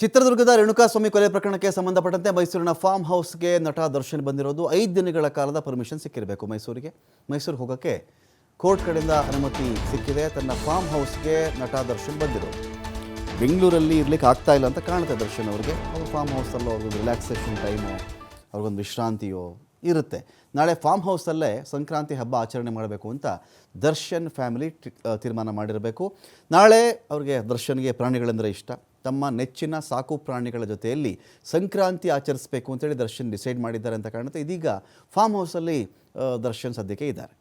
ಚಿತ್ರದುರ್ಗದ ರೇಣುಕಾಸ್ವಾಮಿ ಕೊಲೆ ಪ್ರಕರಣಕ್ಕೆ ಸಂಬಂಧಪಟ್ಟಂತೆ ಮೈಸೂರಿನ ಫಾರ್ಮ್ ಹೌಸ್ಗೆ ನಟ ದರ್ಶನ್ ಬಂದಿರೋದು 5 ದಿನಗಳ ಕಾಲದ ಪರ್ಮಿಷನ್ ಸಿಕ್ಕಿರಬೇಕು ಮೈಸೂರಿಗೆ ಹೋಗೋಕ್ಕೆ ಕೋರ್ಟ್ ಕಡೆಯಿಂದ ಅನುಮತಿ ಸಿಕ್ಕಿದೆ. ತನ್ನ ಫಾರ್ಮ್ ಹೌಸ್ಗೆ ನಟ ದರ್ಶನ್ ಬಂದಿರೋದು. ಬೆಂಗಳೂರಲ್ಲಿ ಇರ್ಲಿಕ್ಕೆ ಆಗ್ತಾ ಇಲ್ಲ ಅಂತ ಕಾಣುತ್ತೆ ದರ್ಶನ್ ಅವ್ರಿಗೆ. ಅವರು ಫಾರ್ಮ್ ಹೌಸಲ್ಲೋ ಅವ್ರಿಗೊಂದು ರಿಲ್ಯಾಕ್ಸೇಷನ್ ಟೈಮು, ಅವ್ರಿಗೊಂದು ವಿಶ್ರಾಂತಿಯೋ ಇರುತ್ತೆ. ನಾಳೆ ಫಾರ್ಮ್ ಹೌಸಲ್ಲೇ ಸಂಕ್ರಾಂತಿ ಹಬ್ಬ ಆಚರಣೆ ಮಾಡಬೇಕು ಅಂತ ದರ್ಶನ್ ಫ್ಯಾಮಿಲಿ ತೀರ್ಮಾನ ಮಾಡಿರಬೇಕು. ನಾಳೆ ಅವ್ರಿಗೆ ದರ್ಶನ್ಗೆ ಪ್ರಾಣಿಗಳೆಂದರೆ ಇಷ್ಟ. ತಮ್ಮ ನೆಚ್ಚಿನ ಸಾಕು ಪ್ರಾಣಿಗಳ ಜೊತೆಯಲ್ಲಿ ಸಂಕ್ರಾಂತಿ ಆಚರಿಸಬೇಕು ಅಂತೇಳಿ ದರ್ಶನ್ ಡಿಸೈಡ್ ಮಾಡಿದ್ದಾರೆ ಅಂತ ಕಾಣುತ್ತೆ. ಇದೀಗ ಫಾರ್ಮ್ ಹೌಸಲ್ಲಿ ದರ್ಶನ್ ಸದ್ಯಕ್ಕೆ ಇದ್ದಾರೆ.